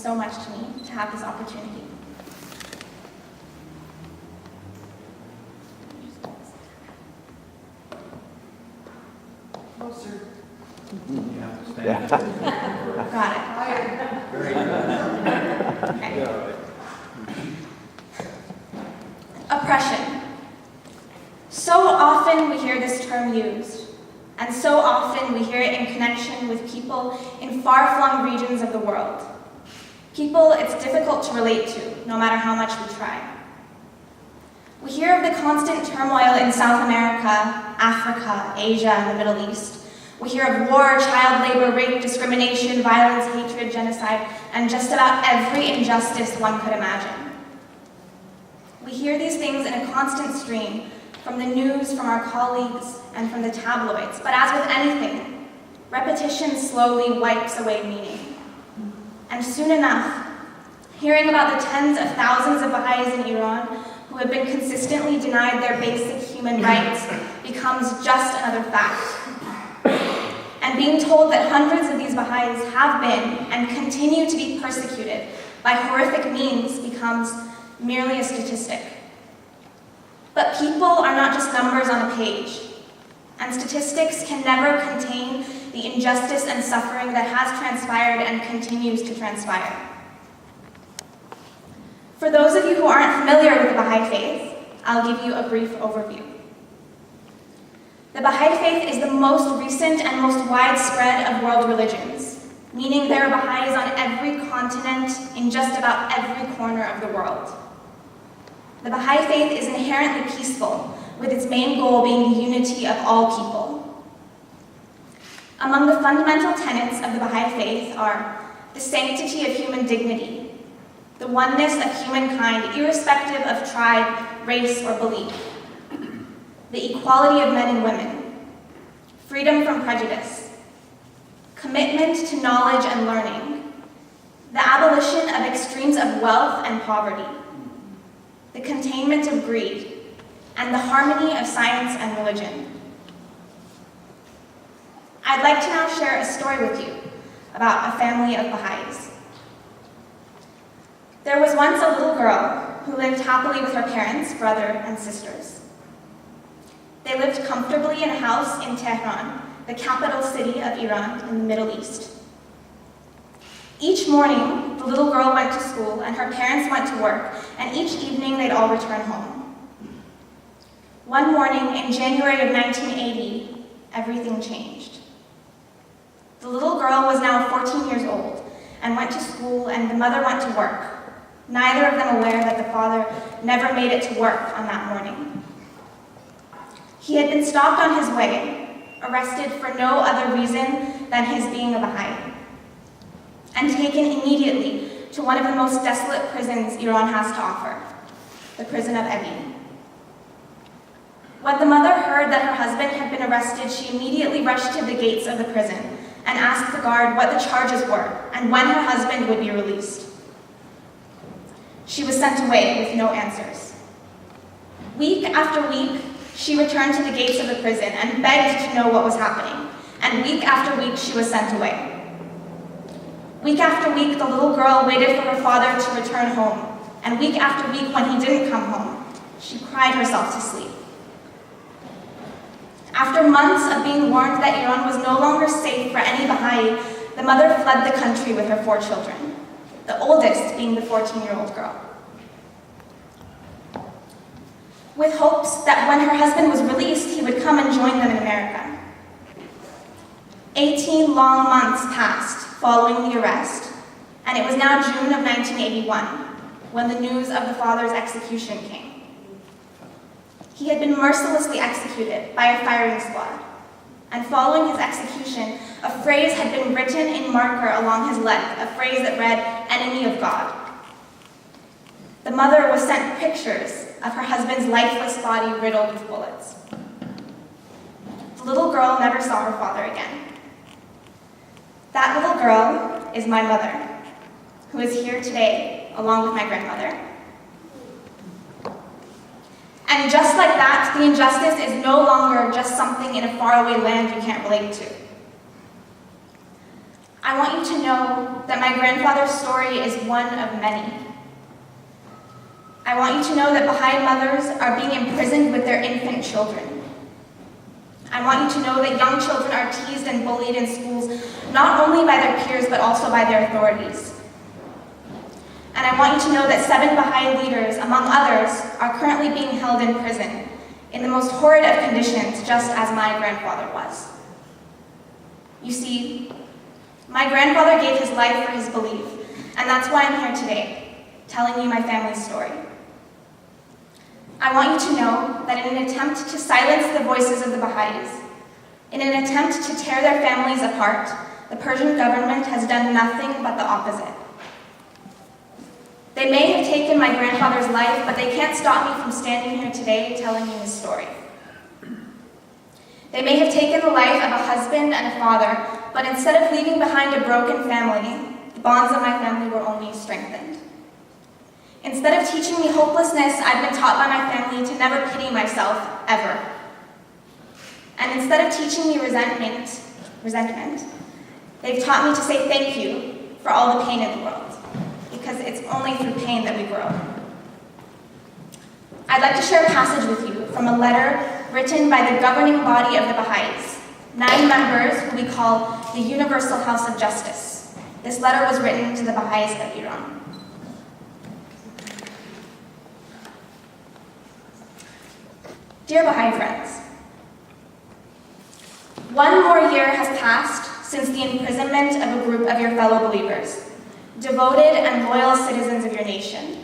so much to me to have this opportunity. Closer. Yeah. Got it. Very good. Okay. Yeah, all right. Oppression. So often we hear this term used, and so often we hear it in connection with people in far-flung regions of the world. People it's difficult to relate to, no matter how much we try. We hear of the constant turmoil in South America, Africa, Asia, and the Middle East. We hear of war, child labor, rape, discrimination, violence, hatred, genocide, and just about every injustice one could imagine. We hear these things in a constant stream from the news, from our colleagues, and from the tabloids. But as with anything, repetition slowly wipes away meaning. And soon enough, hearing about the tens of thousands of Baha'is in Iran who have been consistently denied their basic human rights becomes just another fact. And being told that hundreds of these Baha'is have been and continue to be persecuted by horrific means becomes merely a statistic. But people are not just numbers on a page, and statistics can never contain the injustice and suffering that has transpired and continues to transpire. For those of you who aren't familiar with the Baha'i Faith, I'll give you a brief overview. The Baha'i Faith is the most recent and most widespread of world religions, meaning there are Baha'is on every continent in just about every corner of the world. The Baha'i Faith is inherently peaceful, with its main goal being the unity of all people. Among the fundamental tenets of the Baha'i Faith are the sanctity of human dignity, the oneness of humankind irrespective of tribe, race, or belief, the equality of men and women, freedom from prejudice, commitment to knowledge and learning, the abolition of extremes of wealth and poverty, the containment of greed, and the harmony of science and religion. I'd like to now share a story with you about a family of Baha'is. There was once a little girl who lived happily with her parents, brother, and sisters. They lived comfortably in a house in Tehran, the capital city of Iran in the Middle East. Each morning, the little girl went to school and her parents went to work, and each evening they'd all return home. One morning in January of 1980, everything changed. The little girl was now 14 years old and went to school, and the mother went to work, neither of them aware that the father never made it to work on that morning. He had been stopped on his way, arrested for no other reason than his being a Baha'i, and taken immediately to one of the most desolate prisons Iran has to offer, the prison of Evin. When the mother heard that her husband had been arrested, she immediately rushed to the gates of the prison and asked the guard what the charges were and when her husband would be released. She was sent away with no answers. Week after week, she returned to the gates of the prison and begged to know what was happening, and week after week, she was sent away. Week after week, the little girl waited for her father to return home, and week after week, when he didn't come home, she cried herself to sleep. After months of being warned that Iran was no longer safe for any Baha'i, the mother fled the country with her 4 children, the oldest being the 14-year-old girl, with hopes that when her husband was released, he would come and join them in America. 18 long months passed following the arrest, and it was now June of 1981 when the news of the father's execution came. He had been mercilessly executed by a firing squad, and following his execution, a phrase had been written in marker along his leg, a phrase that read, "Enemy of God." The mother was sent pictures of her husband's lifeless body riddled with bullets. The little girl never saw her father again. That little girl is my mother, who is here today along with my grandmother. And just like that, the injustice is no longer just something in a faraway land you can't relate to. I want you to know that my grandfather's story is one of many. I want you to know that Baha'i mothers are being imprisoned with their infant children. I want you to know that young children are teased and bullied in schools, not only by their peers, but also by their authorities. And I want you to know that 7 Baha'i leaders, among others, are currently being held in prison in the most horrid of conditions, just as my grandfather was. You see, my grandfather gave his life for his belief, and that's why I'm here today, telling you my family's story. I want you to know that in an attempt to silence the voices of the Baha'is, in an attempt to tear their families apart, the Persian government has done nothing but the opposite. They may have taken my grandfather's life, but they can't stop me from standing here today telling you his story. They may have taken the life of a husband and a father, but instead of leaving behind a broken family, the bonds of my family were only strengthened. Instead of teaching me hopelessness, I've been taught by my family to never pity myself, ever. And instead of teaching me resentment, they've taught me to say thank you for all the pain in the world, because it's only through pain that we grow. I'd like to share a passage with you from a letter written by the governing body of the Baha'is, 9 members who we call the Universal House of Justice. This letter was written to the Baha'is of Iran. Dear Baha'i friends, 1 more year has passed since the imprisonment of a group of your fellow believers, devoted and loyal citizens of your nation,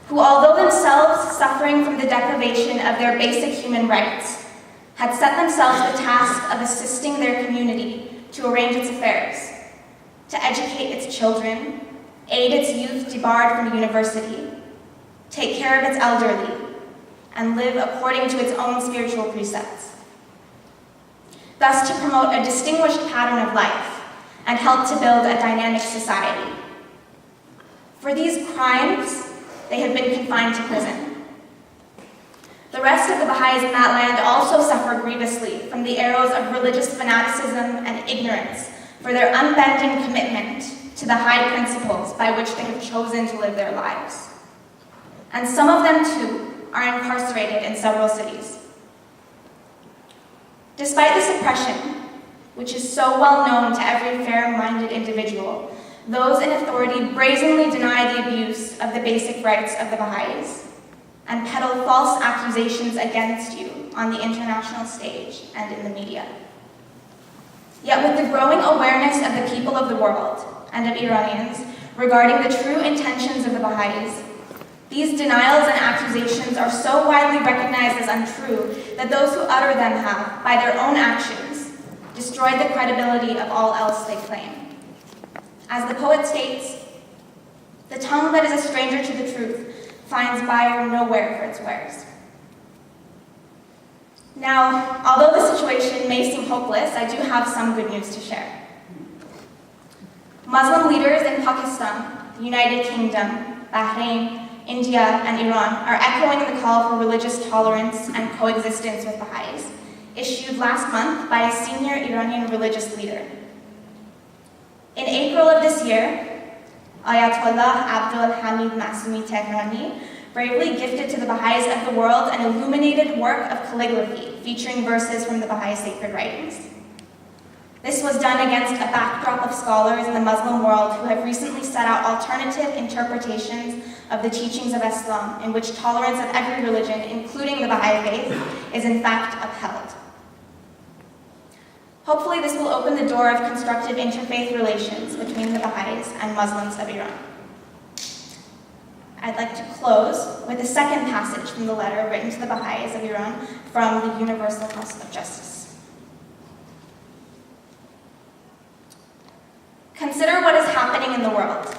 who, although themselves suffering from the deprivation of their basic human rights, had set themselves the task of assisting their community to arrange its affairs, to educate its children, aid its youth debarred from university, take care of its elderly, and live according to its own spiritual precepts. Thus, to promote a distinguished pattern of life and help to build a dynamic society. For these crimes, they have been confined to prison. The rest of the Baha'is in that land also suffer grievously from the arrows of religious fanaticism and ignorance for their unbending commitment to the high principles by which they have chosen to live their lives. And some of them, too, are incarcerated in several cities. Despite this oppression, which is so well known to every fair-minded individual, those in authority brazenly deny the abuse of the basic rights of the Baha'is and peddle false accusations against you on the international stage and in the media. Yet with the growing awareness of the people of the world and of Iranians regarding the true intentions of the Baha'is, these denials and accusations are so widely recognized as untrue that those who utter them have, by their own actions, destroyed the credibility of all else they claim. As the poet states, "The tongue that is a stranger to the truth finds buyer nowhere for its wares." Now, although the situation may seem hopeless, I do have some good news to share. Muslim leaders in Pakistan, the United Kingdom, Bahrain, India, and Iran are echoing the call for religious tolerance and coexistence with Baha'is, issued last month by a senior Iranian religious leader. In April of this year, Ayatollah Abdul Hamid Masumi Tehrani bravely gifted to the Baha'is of the world an illuminated work of calligraphy featuring verses from the Baha'i sacred writings. This was done against a backdrop of scholars in the Muslim world who have recently set out alternative interpretations of the teachings of Islam, in which tolerance of every religion, including the Baha'i faith, is in fact upheld. Hopefully this will open the door of constructive interfaith relations between the Baha'is and Muslims of Iran. I'd like to close with a second passage from the letter written to the Baha'is of Iran from the Universal House of Justice. Consider what is happening in the world.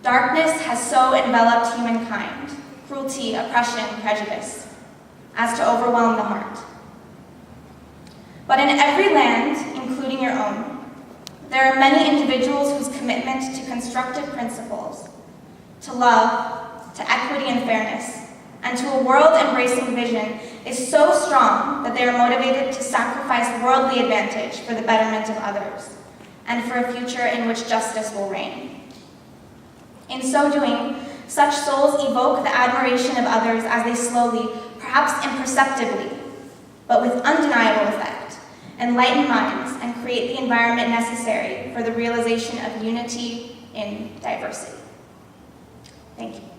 Darkness has so enveloped humankind, cruelty, oppression, prejudice, as to overwhelm the heart. But in every land, including your own, there are many individuals whose commitment to constructive principles, to love, to equity and fairness, and to a world-embracing vision is so strong that they are motivated to sacrifice worldly advantage for the betterment of others, and for a future in which justice will reign. In so doing, such souls evoke the admiration of others as they slowly, perhaps imperceptibly, but with undeniable effect, enlighten minds and create the environment necessary for the realization of unity in diversity. Thank you.